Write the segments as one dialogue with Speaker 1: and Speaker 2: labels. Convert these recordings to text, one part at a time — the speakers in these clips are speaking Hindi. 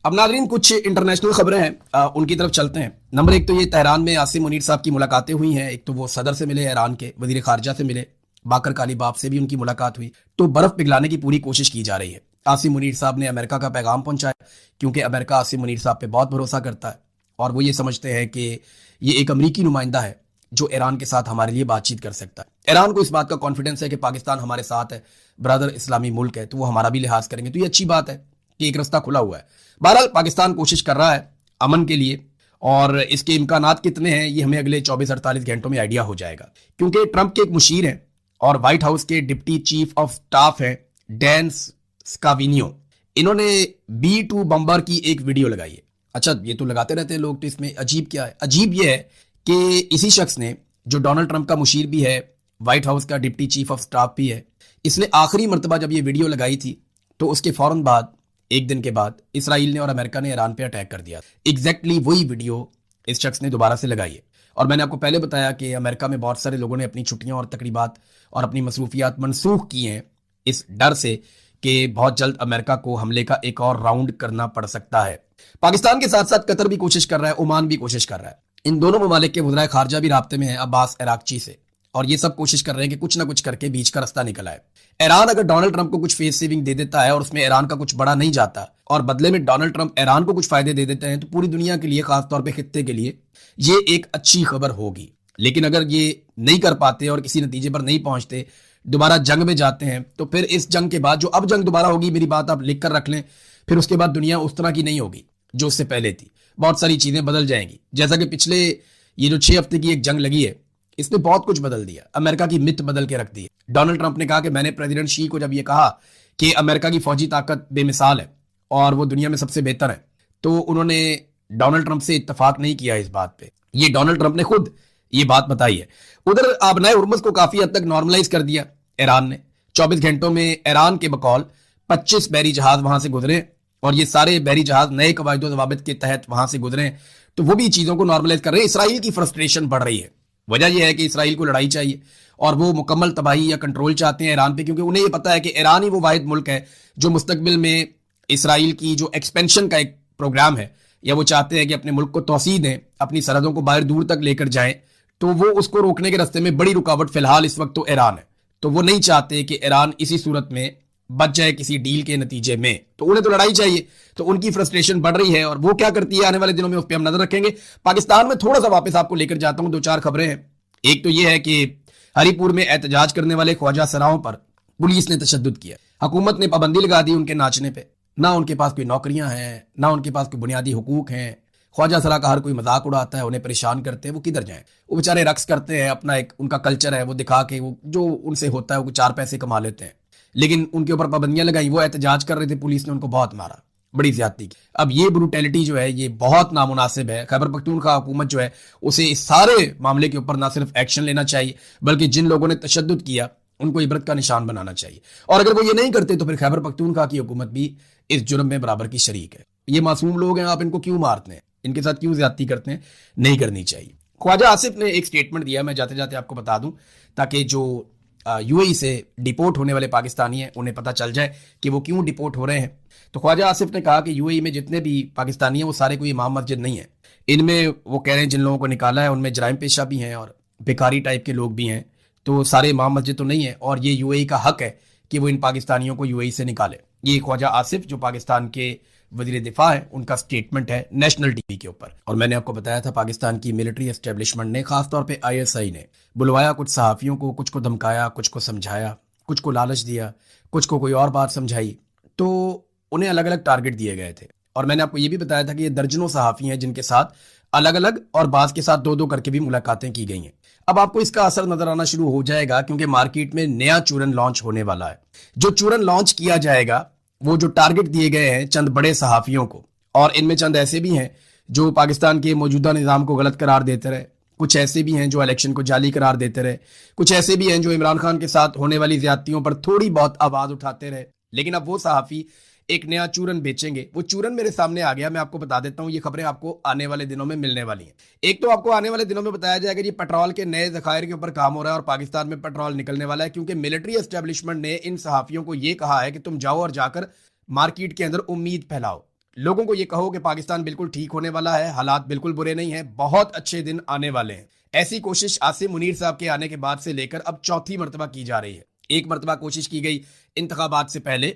Speaker 1: अब नाज़रीन कुछ इंटरनेशनल खबरें हैं, उनकी तरफ चलते हैं। नंबर एक तो ये तेहरान में आसिम मुनीर साहब की मुलाकातें हुई हैं। एक तो वो सदर से मिले, ईरान के वजीर खारजा से मिले, बाकर कालीबाफ से भी उनकी मुलाकात हुई। तो बर्फ पिघलाने की पूरी कोशिश की जा रही है। आसिम मुनीर साहब ने अमेरिका का पैगाम पहुंचाया, क्योंकि अमेरिका आसिम मुनीर साहब पे बहुत भरोसा करता है और वो ये समझते हैं कि ये एक अमरीकी नुमाइंदा है जो ईरान के साथ हमारे लिए बातचीत कर सकता है। ईरान को इस बात का कॉन्फिडेंस है कि पाकिस्तान हमारे साथ है, ब्रदर इस्लामी मुल्क है, तो वो हमारा भी लिहाज करेंगे। तो ये अच्छी बात है कि एक रास्ता खुला हुआ है। बहरहाल पाकिस्तान कोशिश कर रहा है अमन के लिए, और इसके इम्कानात कितने हैं ये हमें अगले 24-48 घंटों में आइडिया हो जाएगा, क्योंकि ट्रंप के एक मुशीर हैं और व्हाइट हाउस के डिप्टी चीफ ऑफ स्टाफ हैं डैन स्काविनियो। इन्होंने B2 बम्बर की एक वीडियो लगाई है। अच्छा, ये तो लगाते रहते हैं लोग, तो इसमें अजीब क्या है? अजीब ये है कि इसी शख्स ने, जो डोनाल्ड ट्रंप का मुशीर भी है, व्हाइट हाउस का डिप्टी चीफ ऑफ स्टाफ भी है, इसने आखिरी मरतबा जब ये वीडियो लगाई थी तो उसके फौरन बाद, एक दिन के बाद, इसराइल ने और अमेरिका ने ईरान पे अटैक कर दिया। एग्जैक्टली वही वीडियो इस शख्स ने दोबारा से लगाई है। और मैंने आपको पहले बताया कि अमेरिका में बहुत सारे लोगों ने अपनी छुट्टियां और तकरीबात और अपनी मसरूफियात मनसूख की हैं, इस डर से कि बहुत जल्द अमेरिका को हमले का एक और राउंड करना पड़ सकता है। पाकिस्तान के साथ साथ कतर भी कोशिश कर रहा है, ओमान भी कोशिश कर रहा है। इन दोनों ममालिक के वज़ीर खारजा भी राब्ते में है अब्बास अरागची से, और ये सब कोशिश कर रहे हैं कि कुछ ना कुछ करके बीच का रास्ता निकल आए। ईरान अगर डोनाल्ड ट्रंप को कुछ फेस सेविंग दे देता है और उसमें ईरान का कुछ बड़ा नहीं जाता, और बदले में डोनाल्ड ट्रंप ईरान को कुछ फायदे दे देते हैं, तो पूरी दुनिया के लिए, खासतौर पे खित्ते के लिए, ये एक अच्छी खबर होगी। लेकिन अगर ये नहीं कर पाते और किसी नतीजे पर नहीं पहुंचते, दोबारा जंग में जाते हैं, तो फिर इस जंग के बाद जो अब जंग दोबारा होगी, मेरी बात आप लिख कर रख लें, फिर उसके बाद दुनिया उस तरह की नहीं होगी जो उससे पहले थी। बहुत सारी चीजें बदल जाएंगी। जैसा कि पिछले ये जो 6 हफ्ते की एक जंग लगी है, इसने बहुत कुछ बदल दिया। अमेरिका की मित बदल के रख दी है। डोनाल्ड ट्रंप ने कहा कि मैंने प्रेसिडेंट शी को जब ये कहा कि अमेरिका की फौजी ताकत बेमिसाल है और वो दुनिया में सबसे बेहतर है, तो उन्होंने डोनाल्ड ट्रंप से इत्तेफाक नहीं किया इस बात पे। ये डोनाल्ड ट्रंप ने खुद ये बात बताई है। उधर आबनाए हुर्मुज़ को काफी हद तक नॉर्मलाइज कर दिया ईरान ने। 24 घंटों में ईरान के बकौल 25 बहरी जहाज वहां से गुजरे, और ये सारे बहरी जहाज नए कवायदो ज़वाबित के तहत वहां से गुजरे, तो वो भी चीजों को नॉर्मलाइज कर रहे हैं। इसराइल की फ्रस्ट्रेशन बढ़ रही है। वजह यह है कि इसराइल को लड़ाई चाहिए और वो मुकम्मल तबाही या कंट्रोल चाहते हैं ईरान पे, क्योंकि उन्हें ये पता है कि ईरान ही वो वाहिद मुल्क है जो मुस्तकबिल में इसराइल की जो एक्सपेंशन का एक प्रोग्राम है, या वो चाहते हैं कि अपने मुल्क को तोसी दें, अपनी सरहदों को बाहर दूर तक लेकर जाएं, तो वो उसको रोकने के रास्ते में बड़ी रुकावट फिलहाल इस वक्त तो ईरान है। तो वो नहीं चाहते कि ईरान इसी सूरत में बच जाए किसी डील के नतीजे में, तो उन्हें तो लड़ाई चाहिए। तो उनकी फ्रस्ट्रेशन बढ़ रही है, और वो क्या करती है आने वाले दिनों में उस पर हम नजर रखेंगे। पाकिस्तान में थोड़ा सा वापस आपको लेकर जाता हूं, 2-4 खबरें हैं। एक तो यह है कि हरीपुर में एहतजाज करने वाले ख्वाजा सराओं पर पुलिस ने तशद्दुद किया। हुकूमत ने पाबंदी लगा दी उनके नाचने पे। ना उनके पास कोई नौकरियां हैं, ना उनके पास कोई बुनियादी हुकूक हैं। ख्वाजा सरा का हर कोई मजाक उड़ाता है, उन्हें परेशान करते हैं, वो किधर जाएं? वो बेचारे रक्स करते हैं, अपना एक उनका कल्चर है, वो दिखा के वो जो उनसे होता है वो 4 पैसे कमा लेते हैं। लेकिन उनके ऊपर पाबंदियां लगाई, वो एहतजाज कर रहे थे, पुलिस ने उनको बहुत मारा, बड़ी ज्यादती की। अब ये ब्रूटैलिटी जो है ये बहुत नामुनासिब है। खैबर पख्तूनख्वा हुकूमत जो है उसे इस सारे मामले के ऊपर ना सिर्फ एक्शन लेना चाहिए, बल्कि जिन लोगों ने तशद्दुद किया उनको इबरत का निशान बनाना चाहिए। और अगर वो ये नहीं करते तो फिर खैबर पख्तूनख्वा की हुकूमत भी इस जुर्म में बराबर की शरीक है। ये मासूम लोग हैं, आप इनको क्यों मारते हैं, इनके साथ क्यों ज्यादती करते हैं? नहीं करनी चाहिए। ख्वाजा आसिफ ने एक स्टेटमेंट दिया, मैं जाते जाते आपको बता दूं, ताकि जो यूएई से डिपोर्ट होने वाले पाकिस्तानी हैं उन्हें पता चल जाए कि वो क्यों डिपोर्ट हो रहे हैं। तो ख्वाजा आसिफ ने कहा कि यूएई में जितने भी पाकिस्तानी हैं वो सारे कोई इमाम मस्जिद नहीं है। इनमें वो कह रहे हैं जिन लोगों को निकाला है उनमें जराइम पेशा भी हैं और भिखारी टाइप के लोग भी हैं, तो सारे इमाम मस्जिद तो नहीं है, और ये यूएई का हक है कि वो इन पाकिस्तानियों को यूएई से निकाले। ये ख्वाजा आसिफ जो पाकिस्तान के वजीर दिफा है उनका स्टेटमेंट है नेशनल टीवी के ऊपर। और मैंने आपको बताया था पाकिस्तान की मिलिट्री एस्टेब्लिशमेंट ने, खासतौर पे आईएसआई ने बुलवाया कुछ सहाफ़ियों को, कुछ को धमकाया, कुछ को समझाया, कुछ को लालच दिया, कुछ को कोई और बात समझाई, तो उन्हें अलग अलग टारगेट दिए गए थे। और मैंने आपको ये भी बताया था कि ये दर्जनों सहाफ़ी हैं जिनके साथ अलग अलग और बाज़ के साथ 2-2 करके भी मुलाकातें की गई हैं। अब आपको इसका असर नजर आना शुरू हो जाएगा, क्योंकि मार्केट में नया चूरन लॉन्च होने वाला है। जो चूरन लॉन्च किया जाएगा, वो जो टारगेट दिए गए हैं चंद बड़े सहाफियों को, और इनमें चंद ऐसे भी हैं जो पाकिस्तान के मौजूदा निज़ाम को गलत करार देते रहे, कुछ ऐसे भी हैं जो इलेक्शन को जाली करार देते रहे, कुछ ऐसे भी हैं जो इमरान खान के साथ होने वाली ज्यादतियों पर थोड़ी बहुत आवाज उठाते रहे। लेकिन अब वो सहाफी एक नया चूरन बेचेंगे। वो चूरन मेरे सामने आ गया, मैं आपको बता देता हूं। ये खबरें आपको आने वाले दिनों में मिलने वाली हैं। एक तो आपको आने वाले दिनों में बताया जाएगा जी पेट्रोल के नए जखायर के ऊपर काम हो रहा है और पाकिस्तान में पेट्रोल निकलने वाला है, क्योंकि मिलिट्री एस्टेब्लिशमेंट ने इन सहाफियों को यह कहा है कि तुम जाओ और जाकर मार्केट के अंदर उम्मीद फैलाओ। लोगों को ये कहो कि पाकिस्तान बिल्कुल ठीक होने वाला है, हालात बिल्कुल बुरे नहीं है, बहुत अच्छे दिन आने वाले हैं। ऐसी कोशिश आसिम मुनीर साहब के आने के बाद से लेकर अब चौथी मरतबा की जा रही है। एक मरतबा कोशिश की गई इंतखाबात से पहले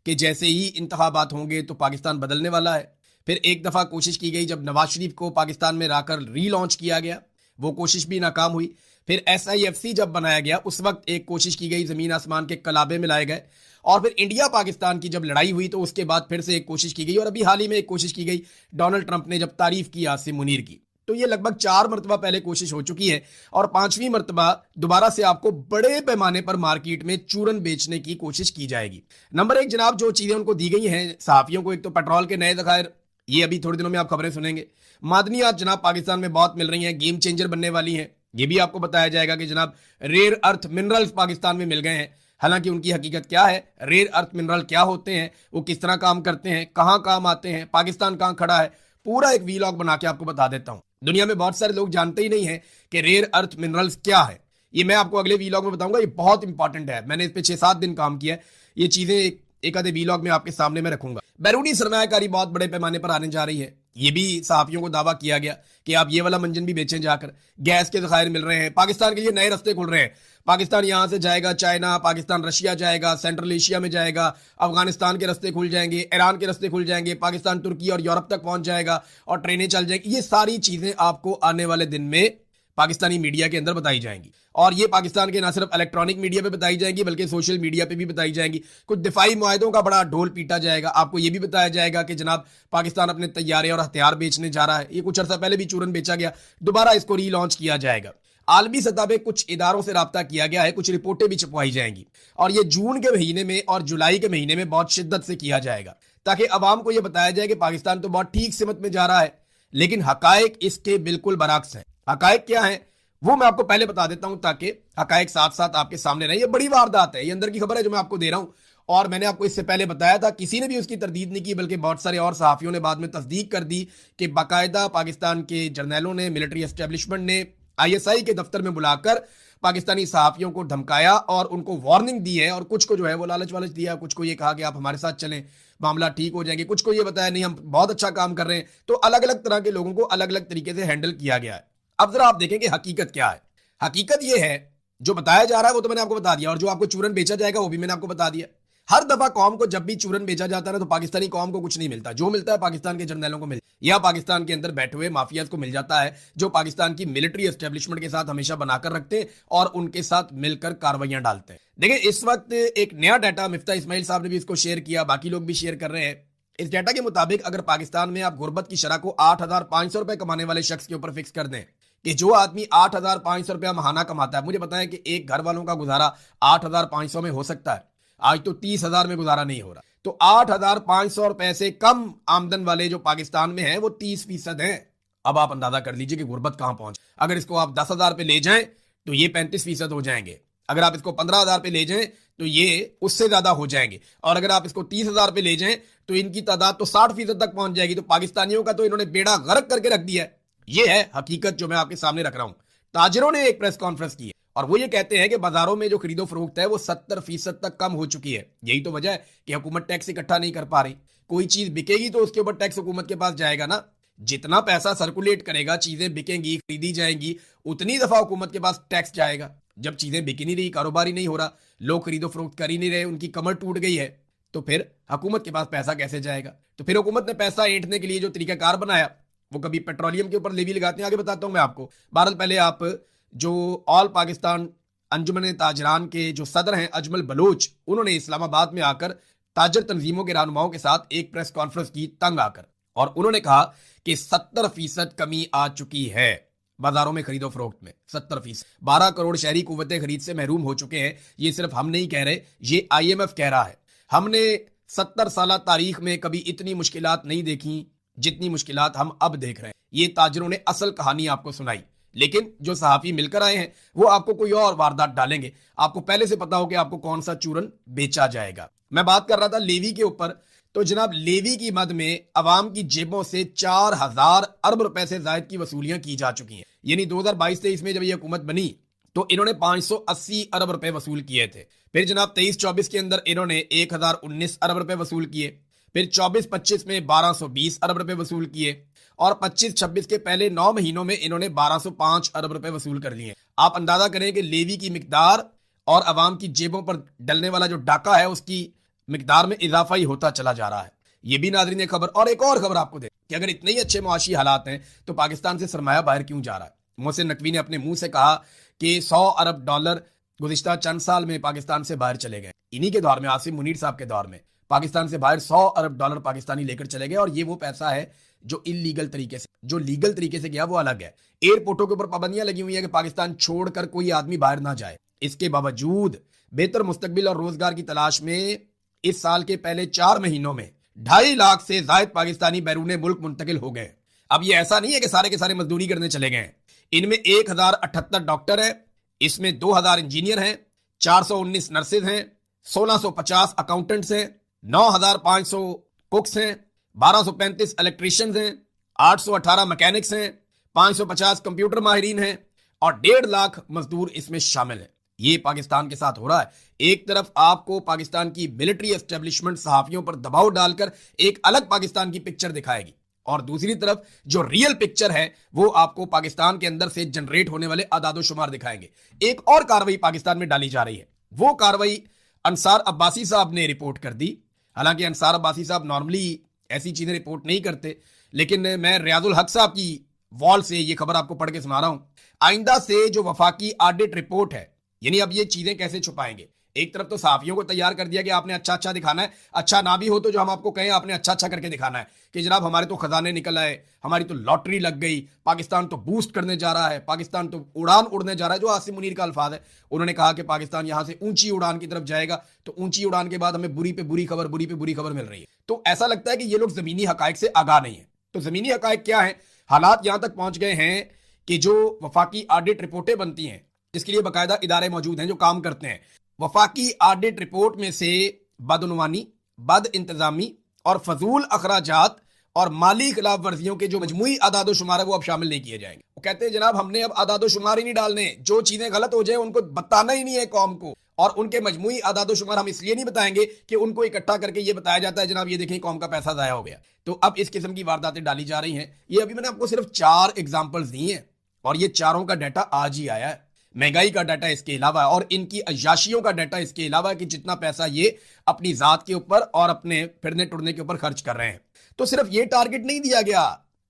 Speaker 1: कि जैसे ही इंतखाबात होंगे तो पाकिस्तान बदलने वाला है। फिर एक दफा कोशिश की गई जब नवाज शरीफ को पाकिस्तान में लाकर रीलॉन्च किया गया, वो कोशिश भी नाकाम हुई। फिर SIFC जब बनाया गया उस वक्त एक कोशिश की गई, जमीन आसमान के कलाबे में लाए गए। और फिर इंडिया पाकिस्तान की जब लड़ाई हुई तो उसके बाद फिर से एक कोशिश की गई, और अभी हाल ही में एक कोशिश की गई डोनाल्ड ट्रंप ने जब तारीफ की आसिम मुनीर की। तो ये लगभग 4 मरतबा पहले कोशिश हो चुकी है और 5वीं मरतबा दोबारा से आपको बड़े पैमाने पर मार्केट में चूरन बेचने की कोशिश की जाएगी। नंबर 1 जनाब, जो चीजें उनको दी गई हैं सहाफियों को, एक तो पेट्रोल के नए जखायर, ये अभी थोड़े दिनों में आप खबरें सुनेंगे। मादनियात जनाब पाकिस्तान में बहुत मिल रही हैं, गेम चेंजर बनने वाली हैं। ये भी आपको बताया जाएगा कि जनाब रेयर अर्थ मिनरल्स पाकिस्तान में मिल गए हैं। हालांकि उनकी हकीकत क्या है, रेयर अर्थ मिनरल क्या होते हैं, वो किस तरह काम करते हैं, कहां काम आते हैं, पाकिस्तान कहां खड़ा है, पूरा एक वीलॉग बना के आपको बता देता हूं। दुनिया में बहुत सारे लोग जानते ही नहीं है कि रेयर अर्थ मिनरल्स क्या है। ये मैं आपको अगले वीलॉग में बताऊंगा, ये बहुत इंपॉर्टेंट है। मैंने इस पे 6-7 दिन काम किया है। ये चीजें एक आधे वीलॉग में आपके सामने में रखूंगा। बैरूनी सरमायाकारी बहुत बड़े पैमाने पर आने जा रही है। ये भी सहाफियों को दावा किया गया कि आप ये वाला मंजन भी बेचें जाकर। गैस के जखायर मिल रहे हैं, पाकिस्तान के लिए नए रास्ते खुल रहे हैं। पाकिस्तान यहां से जाएगा चाइना, पाकिस्तान रशिया जाएगा, सेंट्रल एशिया में जाएगा, अफगानिस्तान के रास्ते खुल जाएंगे, ईरान के रास्ते खुल जाएंगे, पाकिस्तान तुर्की और यूरोप तक पहुंच जाएगा और ट्रेनें चल जाएंगी। ये सारी चीजें आपको आने वाले दिन में पाकिस्तानी मीडिया के अंदर बताई जाएंगी। और ये पाकिस्तान के ना सिर्फ इलेक्ट्रॉनिक मीडिया पे बताई जाएंगी बल्कि सोशल मीडिया पे भी बताई जाएंगी। कुछ दिफाई मुआहदों का बड़ा ढोल पीटा जाएगा। आपको ये भी बताया जाएगा कि जनाब पाकिस्तान अपने तैयारे और हथियार बेचने जा रहा है। ये कुछ अर्सा पहले भी चूरन बेचा गया, दोबारा इसको रीलॉन्च किया जाएगा। आलमी सतह पे कुछ इदारों से राब्ता किया गया है, कुछ रिपोर्टें भी छपवाई जाएंगी और ये जून के महीने में और जुलाई के महीने में बहुत शिद्दत से किया जाएगा ताकि अवाम को यह बताया जाए कि पाकिस्तान तो बहुत ठीक सिमत में जा रहा है, लेकिन हकायक इसके बिल्कुल बरअक्स है। हकायक क्या है वो मैं आपको पहले बता देता हूं ताकि हकायक साथ साथ आपके सामने रहे। ये बड़ी वारदात है, ये अंदर की खबर है जो मैं आपको दे रहा हूं और मैंने आपको इससे पहले बताया था, किसी ने भी उसकी तरदीद नहीं की बल्कि बहुत सारे और सहाफियों ने बाद में तस्दीक कर दी कि बाकायदा पाकिस्तान के जर्नैलों ने, मिलिट्री एस्टेब्लिशमेंट ने ISI के दफ्तर में बुलाकर पाकिस्तानी सहाफियों को धमकाया और उनको वार्निंग दी है और कुछ को जो है वो लालच वालच दिया, कुछ को ये कहा कि आप हमारे साथ चलें मामला ठीक हो जाएंगे, कुछ को ये बताया नहीं हम बहुत अच्छा काम कर रहे हैं। तो अलग अलग तरह के लोगों को अलग अलग तरीके से हैंडल किया गया है। अब जरा आप देखेंगे हकीकत क्या है। हकीकत ये है जो बताया जा रहा है वो तो मैंने आपको बता दिया और जो आपको चूरन बेचा जाएगा वो भी मैंने आपको बता दिया। हर दफा कौम को जब भी चूरन बेचा जाता है ना तो पाकिस्तानी कौम को कुछ नहीं मिलता, जो मिलता है पाकिस्तान के जर्नैलों को मिलता है या पाकिस्तान के अंदर बैठे हुए माफियाज को मिल जाता है जो पाकिस्तान की मिलिट्री एस्टेब्लिशमेंट के साथ हमेशा बनाकर रखते हैं और उनके साथ मिलकर कार्रवाइयां डालते हैं। देखिए इस वक्त एक नया डाटा मिफ्ता इस्माइल साहब ने भी इसको शेयर किया, बाकी लोग भी शेयर कर रहे हैं। इस डाटा के मुताबिक अगर पाकिस्तान में आप गुर्बत की शरह को 8,500 रुपए कमाने वाले शख्स के ऊपर फिक्स कर दें कि जो आदमी 8,500 रुपया महाना कमाता है, मुझे बताया कि एक घर वालों का गुजारा 8,500 में हो सकता है, आज तो 30,000 में गुजारा नहीं हो रहा। तो 8,500 रुपए से कम आमदन वाले जो पाकिस्तान में हैं वो 30% हैं। अब आप अंदाजा कर लीजिए कि गुर्बत कहां पहुंच। अगर इसको आप 10,000 पे ले जाएं तो ये 35% हो जाएंगे, अगर आप इसको 15,000 पे ले जाएं तो ये उससे ज्यादा हो जाएंगे और अगर आप इसको 30,000 पे ले जाएं तो इनकी तादाद तो 60% तक पहुंच जाएगी। तो पाकिस्तानियों का तो इन्होंने बेड़ा गर्क करके रख दिया है। ये है हकीकत जो मैं आपके सामने रख रहा हूं। ताजिरों ने एक प्रेस कॉन्फ्रेंस की है और वो ये कहते हैं कि बाजारों में जो खरीदो फरोख्त है वो 70% तक कम हो चुकी है। यही तो वजह है कि हुकूमत टैक्स इकट्ठा नहीं कर पा रही। कोई चीज बिकेगी तो उसके ऊपर टैक्स हुकूमत के पास जाएगा ना। जितना पैसा सर्कुलेट करेगा, चीजें बिकेंगी, खरीदी जाएंगी, उतनी दफा हुकूमत के पास टैक्स जाएगा। जब चीजें बिक नहीं रही, कारोबार ही नहीं हो रहा, लोग खरीदो फरोख्त कर ही नहीं रहे, उनकी कमर टूट गई है, तो फिर हुकूमत के पास पैसा कैसे जाएगा। तो फिर हुकूमत ने पैसा ऐंठने के लिए जो तरीकाकार बनाया वो कभी पेट्रोलियम के ऊपर लेवी लगाते हैं, आगे बताता हूं मैं आपको। बहरहाल पहले आप जो ऑल पाकिस्तान अंजुमन ताजरान के जो सदर हैं अजमल बलोच, उन्होंने इस्लामाबाद में आकर ताजर तंजीमों के रहनुमाओं के साथ एक प्रेस कॉन्फ्रेंस की तंग आकर, और उन्होंने कहा कि 70% कमी आ चुकी है बाजारों में खरीदो फरोख्त में। 70%। 12 करोड़ शहरी कुव्वते खरीद से महरूम हो चुके हैं। ये सिर्फ हम नहीं कह रहे, ये IMF कह रहा है। हमने 70 साल तारीख में कभी इतनी मुश्किलात नहीं देखी जितनी मुश्किलात हम अब देख रहे हैं। ये ताजरों ने असल कहानी आपको सुनाई, लेकिन जो सहाफी मिलकर आए हैं वो आपको कोई और वारदात डालेंगे। आपको पहले से पता हो कि आपको कौन सा चूरन बेचा जाएगा। मैं बात कर रहा था लेवी के ऊपर, तो जनाब लेवी की मद में अवाम की जेबों से 4,000 अरब रुपए से ज्यादा की वसूलियां की जा चुकी हैं। यानी 2022-23 में जब ये हुकूमत बनी तो इन्होंने 580 अरब रुपए वसूल किए थे। फिर जनाब 23-24 के अंदर इन्होंने 1,019 अरब रुपए वसूल किए। फिर 24-25 में 1220 अरब रुपए वसूल किए और 25-26 के पहले 9 महीनों में इन्होंने 1205 अरब रुपए वसूल कर लिए। आप अंदाजा करें कि लेवी की मिकदार और अवाम की जेबों पर डलने वाला जो डाका है उसकी मिकदार में इजाफा ही होता चला जा रहा है। ये भी नाज़रीन एक खबर। और एक और खबर आपको दे कि अगर इतने ही अच्छे मुआशी हालात हैं तो पाकिस्तान से सरमाया बाहर क्यों जा रहा है। मोहसिन नकवी ने अपने मुंह से कहा कि 100 अरब डॉलर गुज़िश्ता चंद साल में पाकिस्तान से बाहर चले गए। इन्हीं के दौर में, आसिम मुनीर साहब के दौर में, पाकिस्तान से बाहर 100 अरब डॉलर पाकिस्तानी लेकर चले गए। और ये वो पैसा है जो इलीगल तरीके से, जो लीगल तरीके से गया वो अलग है। एयरपोर्टों के ऊपर पाबंदियां लगी हुई है कि पाकिस्तान छोड़कर कोई आदमी बाहर ना जाए। इसके बावजूद बेहतर मुस्तकबिल और रोजगार की तलाश में इस साल के पहले 4 महीनों में 2.5 लाख से ज्यादा पाकिस्तानी बैरून मुल्क मुंतकिल हो गए। अब ये ऐसा नहीं है कि सारे के सारे मजदूरी करने चले गए। इनमें 1078 डॉक्टर है, इसमें 2000 इंजीनियर हैं, 419 नर्सेज हैं, 1650 अकाउंटेंट्स हैं, 9500 कुक्स हैं, 1235 इलेक्ट्रीशियंस हैं, 818 मैकेनिक्स हैं, 550 कंप्यूटर माहिरीन हैं और 1.5 लाख मजदूर इसमें शामिल हैं। ये पाकिस्तान के साथ हो रहा है। एक तरफ आपको पाकिस्तान की मिलिट्री एस्टेब्लिशमेंट सहाफियों पर दबाव डालकर एक अलग पाकिस्तान की पिक्चर दिखाएगी और दूसरी तरफ जो रियल पिक्चर है वो आपको पाकिस्तान के अंदर से जनरेट होने वाले आदादो शुमार दिखाएंगे। एक और कार्रवाई पाकिस्तान में डाली जा रही है। वो कार्रवाई अंसार अब्बासी साहब ने रिपोर्ट कर दी। हालांकि अंसार अब्बासी साहब नॉर्मली ऐसी चीजें रिपोर्ट नहीं करते, लेकिन मैं रियाजुल हक साहब की वॉल से ये खबर आपको पढ़ के सुना रहा हूं। आइंदा से जो वफाकी ऑडिट रिपोर्ट है, यानी अब ये चीजें कैसे छुपाएंगे। एक तरफ तो सहाफियों को तैयार कर दिया कि आपने अच्छा अच्छा दिखाना है, अच्छा ना भी हो तो जो हम आपको कहें आपने अच्छा अच्छा करके दिखाना है कि जनाब हमारे तो खजाने निकल आए, हमारी तो लॉटरी लग गई, पाकिस्तान तो बूस्ट करने जा रहा है, पाकिस्तान तो उड़ान उड़ने जा रहा है। जो आसिम मुनीर का अल्फाज है, उन्होंने कहा कि पाकिस्तान यहां से ऊंची उड़ान की तरफ जाएगा, तो ऊंची उड़ान के बाद हमें बुरी पे बुरी खबर, बुरी पे बुरी खबर मिल रही है। तो ऐसा लगता है कि ये लोग जमीनी हकायक से आगाह नहीं है। तो जमीनी हकायक क्या है? हालात यहां तक पहुंच गए हैं कि जो वफाकी ऑडिट रिपोर्टें बनती हैं, जिसके लिए बाकायदा इदारे मौजूद हैं जो काम करते हैं, वफाकी ऑडिट रिपोर्ट में से बदउनवानी, बद इंतजामी और फजूल अखराजात और माली खिलाफ वर्जियों के जो मजमूई आदादो शुमार है वो अब शामिल नहीं किए जाएंगे। वो कहते हैं जनाब हमने अब आदादो शुमार ही नहीं डालने, जो चीजें गलत हो जाए उनको बताना ही नहीं है कौम को, और उनके मजमूई आदादो शुमार हम इसलिए नहीं बताएंगे कि उनको इकट्ठा करके ये बताया जाता है जनाब ये देखें कौम का पैसा जाया हो गया। तो अब इस किस्म की वारदातें डाली जा रही हैं। ये अभी मैंने आपको सिर्फ 4 एग्जाम्पल्स दी हैं और ये चारों का डाटा आज ही आया है। महंगाई का डाटा इसके अलावा और इनकी अय्याशियों का डाटा इसके अलावा कि जितना पैसा ये अपनी जात के ऊपर और अपने फिरने टुरने के ऊपर खर्च कर रहे हैं। तो सिर्फ ये टारगेट नहीं दिया गया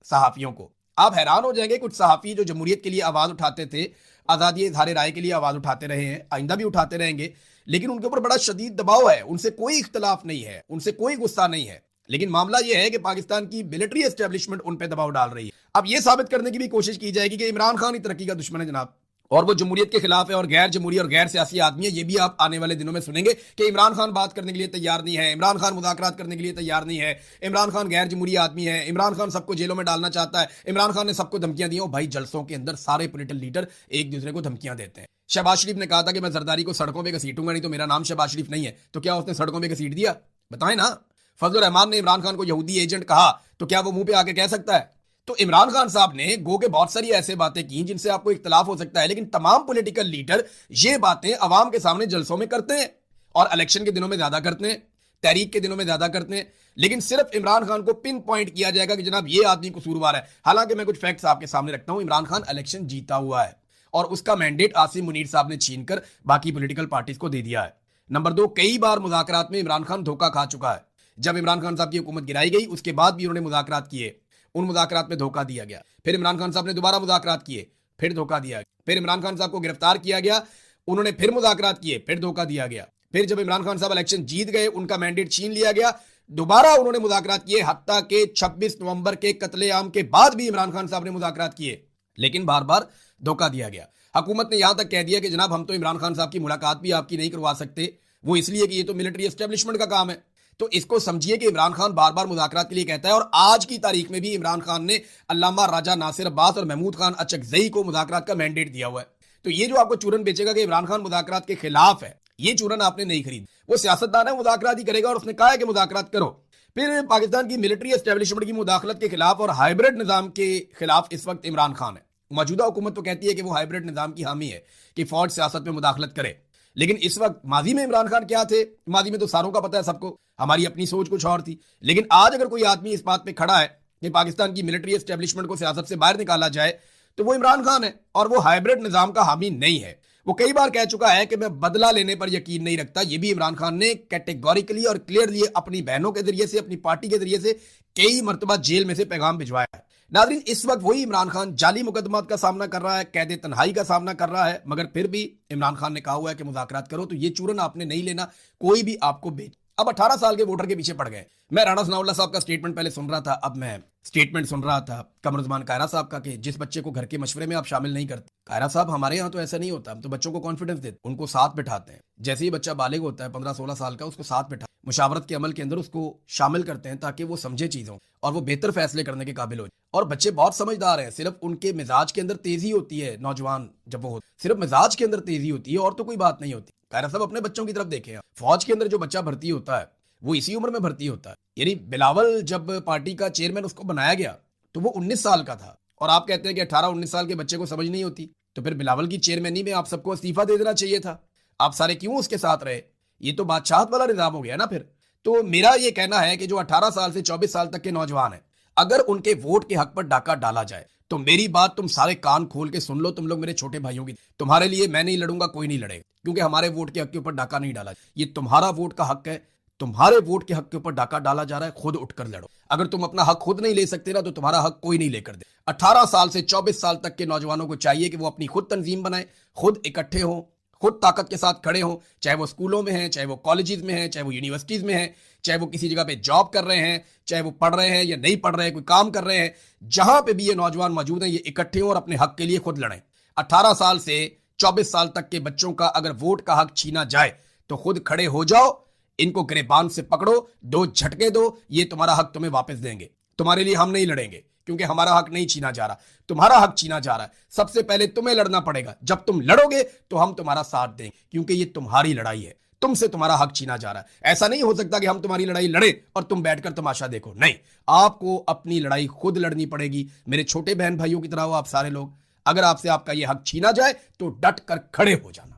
Speaker 1: सहाफियों को। आप हैरान हो जाएंगे, कुछ सहाफी जो जमहूरियत के लिए आवाज उठाते थे, आजादी इज़हार राय के लिए आवाज उठाते रहे हैं, आइंदा भी उठाते रहेंगे, लेकिन उनके ऊपर बड़ा शदीद दबाव है, उनसे कोई इख्तलाफ नहीं है, उनसे कोई गुस्सा नहीं है। लेकिन मामला यह है कि पाकिस्तान की मिलिट्री एस्टेब्लिशमेंट उन पर दबाव डाल रही है। अब यह साबित करने की भी कोशिश की जाएगी कि इमरान खान ही तरक्की का दुश्मन है जनाब, और वो जमहूरियत के खिलाफ है और गैर जमहूरी और गैर सियासी आदमी है। ये भी आप आने वाले दिनों में सुनेंगे कि इमरान खान बात करने के लिए तैयार नहीं है, इमरान खान मुज़ाकरात करने के लिए तैयार नहीं है, इमरान खान गैर जमहूरी आदमी है, इमरान खान सबको जेलों में डालना चाहता है, इमरान खान ने सबको धमकियां दी। भाई जलसों के अंदर सारे पॉलिटिकल लीडर एक दूसरे को धमकियां देते हैं। शहबाज शरीफ ने कहा था कि मैं जरदारी को सड़कों पर घसीटूंगा, नहीं तो मेरा नाम शहबाज शरीफ नहीं है। तो क्या उसने सड़कों पर घसीट दिया? बताएं ना। फजल रहमान ने इमरान खान को यहूदी एजेंट कहा, तो क्या वो मुंह पे आके कह सकता है? तो इमरान खान साहब ने गो के बहुत सारी ऐसे बातें की जिनसे आपको इख्तलाफ हो सकता है, लेकिन तमाम पॉलिटिकल लीडर ये बातें अवाम के सामने जलसों में करते हैं और इलेक्शन के दिनों में ज्यादा करते हैं, तहरीक के दिनों में ज्यादा करते हैं। लेकिन सिर्फ इमरान खान को पिन पॉइंट किया जाएगा कि जनाब ये आदमी कसूरवार है। हालांकि मैं कुछ फैक्ट्स आपके सामने रखता हूं। इमरान खान इलेक्शन जीता हुआ है और उसका मैंडेट आसिम मुनीर साहब ने छीनकर बाकी पॉलिटिकल पार्टीज को दे दिया है। नंबर 2, कई बार मुज़ाकरात में इमरान खान धोखा खा चुका है। जब इमरान खान साहब की हुकूमत गिराई गई उसके बाद भी उन्होंने मुज़ाकरात किए, उन मुज़ाकरात में धोखा दिया गया। फिर इमरान खान साहब ने दोबारा मुज़ाकरात किए, फिर धोखा दिया गया। फिर इमरान खान साहब को गिरफ्तार किया गया, उन्होंने फिर मुज़ाकरात किए, फिर धोखा दिया गया। फिर जब इमरान खान साहब इलेक्शन जीत गए, उनका मैंडेट छीन लिया गया, दोबारा उन्होंने मुज़ाकरात किए। हत्ता के 26 नवंबर के कत्लेआम के बाद भी इमरान खान साहब ने मुज़ाकरात किए, लेकिन बार बार धोखा दिया गया। हुकूमत ने यहां तक कह दिया कि जनाब हम तो इमरान खान साहब की मुलाकात भी आपकी नहीं करवा सकते, वो इसलिए कि ये तो मिलिट्री एस्टेब्लिशमेंट का काम है। तो इसको समझिए कि इमरान खान बार बार मुज़ाकरात के लिए कहता है और आज की तारीख में भी इमरान खान ने अल्लामा राजा नासिर अब्बास और महमूद खान अचकजई को मुज़ाकरात का मैंडेट दिया हुआ है। तो ये जो आपको चूरन बेचेगा कि इमरान खान मुज़ाकरात के खिलाफ है, ये चूरन आपने नहीं खरीद। वो सियासतदान है, मुज़ाकरात ही करेगा और उसने कहा है कि मुज़ाकरात करो। फिर पाकिस्तान की मिलिट्री एस्टेब्लिशमेंट की मुदाखलत के खिलाफ और हाइब्रिड निज़ाम के खिलाफ इस वक्त इमरान खान है। मौजूदा हुकूमत तो कहती है कि वो हाइब्रिड निज़ाम की हामी है कि फौज सियासत में मुदाखलत करे, लेकिन इस वक्त माजी में इमरान खान क्या थे, माजी में तो सारों का पता है सबको, हमारी अपनी सोच कुछ और थी। लेकिन आज अगर कोई आदमी इस बात पे खड़ा है कि पाकिस्तान की मिलिट्री एस्टेब्लिशमेंट को सियासत से बाहर निकाला जाए, तो वो इमरान खान है, और वो हाइब्रिड निजाम का हामी नहीं है। वो कई बार कह चुका है कि मैं बदला लेने पर यकीन नहीं रखता। ये भी इमरान खान ने कैटेगोरिकली और क्लियरली अपनी बहनों के जरिए से, अपनी पार्टी के जरिए से कई मरतबा जेल में से पैगाम भिजवाया है। नाज़रीन, इस वक्त वही इमरान खान जाली मुकदमात का सामना कर रहा है, कैद तन्हाई का सामना कर रहा है, मगर फिर भी इमरान खान ने कहा हुआ है कि मुज़ाकरात करो, तो ये चूरन आपने नहीं लेना, कोई भी आपको बेच। अब 18 साल के वोटर के पीछे पड़ गए। मैं राणा सनाउल्लाह साहब का स्टेटमेंट पहले सुन रहा था, अब मैं स्टेटमेंट सुन रहा था कमरुज़्मान कायरा साहब का कि जिस बच्चे को घर के मशवरे में आप शामिल नहीं करते। कायरा साहब, हमारे यहाँ तो ऐसा नहीं होता, हम तो बच्चों को कॉन्फिडेंस देते, उनको साथ बिठाते हैं। जैसे ही बच्चा बालिग होता है 15-16 साल का, उसको साथ बिठा मुशावरत के अमल के अंदर उसको शामिल करते हैं, ताकि वो समझे चीज़ों और वो बेहतर फैसले करने के काबिल हो। और बच्चे बहुत समझदार हैं, सिर्फ उनके मिजाज के अंदर तेजी होती है। नौजवान जब वो सिर्फ मिजाज के अंदर तेजी होती है, और तो कोई बात नहीं होती। कायरा साहब अपने बच्चों की तरफ देखें, फौज के अंदर जो बच्चा भर्ती होता है वो इसी उम्र में भर्ती होता है। यानी बिलावल जब पार्टी का चेयरमैन उसको बनाया गया तो वो 19 साल का था, और आप कहते हैं कि 18-19 साल के बच्चे को समझ नहीं होती। तो फिर बिलावल की चेयरमैनी में आप सबको इस्तीफा दे देना चाहिए था। आप सारे क्यों उसके साथ रहे? ये तो बादशाहत वाला निजाम हो गया ना फिर। तो मेरा ये कहना है कि जो 18 साल से 24 साल तक के नौजवान हैं, अगर उनके वोट के हक पर डाका डाला जाए, तो मेरी बात तुम सारे कान खोल के सुन लो, तुम लोग मेरे छोटे भाइयों की। तुम्हारे लिए मैं नहीं लड़ूंगा, कोई नहीं लड़ेगा, क्योंकि हमारे वोट के हक के ऊपर डाका नहीं डाला। ये तुम्हारा वोट का हक है, तुम्हारे वोट के हक के ऊपर डाका डाला जा रहा है, खुद उठकर लड़ो। अगर तुम अपना हक खुद नहीं ले सकते ना, तो तुम्हारा हक कोई नहीं लेकर दे। 18 साल से 24 साल तक के नौजवानों को चाहिए कि वो अपनी खुद तंजीम बनाए, खुद इकट्ठे हों, खुद ताकत के साथ खड़े हों, चाहे वो स्कूलों में हैं, चाहे वो कॉलेजेस में हैं, चाहे वो यूनिवर्सिटीज में हैं, चाहे वो किसी जगह पे जॉब कर रहे हैं, चाहे वो पढ़ रहे हैं या नहीं पढ़ रहे हैं, कोई काम कर रहे हैं, जहां पे भी ये नौजवान मौजूद हैं, ये इकट्ठे हों और अपने हक के लिए खुद लड़ें। 18 साल से 24 साल तक के बच्चों का अगर वोट का हक छीना जाए, तो खुद खड़े हो जाओ, इनको गिरबान से पकड़ो, 2 झटके दो, ये तुम्हारा हक तुम्हें वापस देंगे। तुम्हारे लिए हम नहीं लड़ेंगे, क्योंकि हमारा हक नहीं छीना जा रहा, तुम्हारा हक छीना जा रहा है। सबसे पहले तुम्हें लड़ना पड़ेगा। जब तुम लड़ोगे तो हम तुम्हारा साथ देंगे, क्योंकि ये तुम्हारी लड़ाई है, तुमसे तुम्हारा हक छीना जा रहा है। ऐसा नहीं हो सकता कि हम तुम्हारी लड़ाई लड़े और तुम बैठकर तमाशा देखो। नहीं, आपको अपनी लड़ाई खुद लड़नी पड़ेगी। मेरे छोटे बहन भाइयों की तरह हो आप सारे लोग। अगर आपसे आपका ये हक छीना जाए तो डट कर खड़े हो जाना।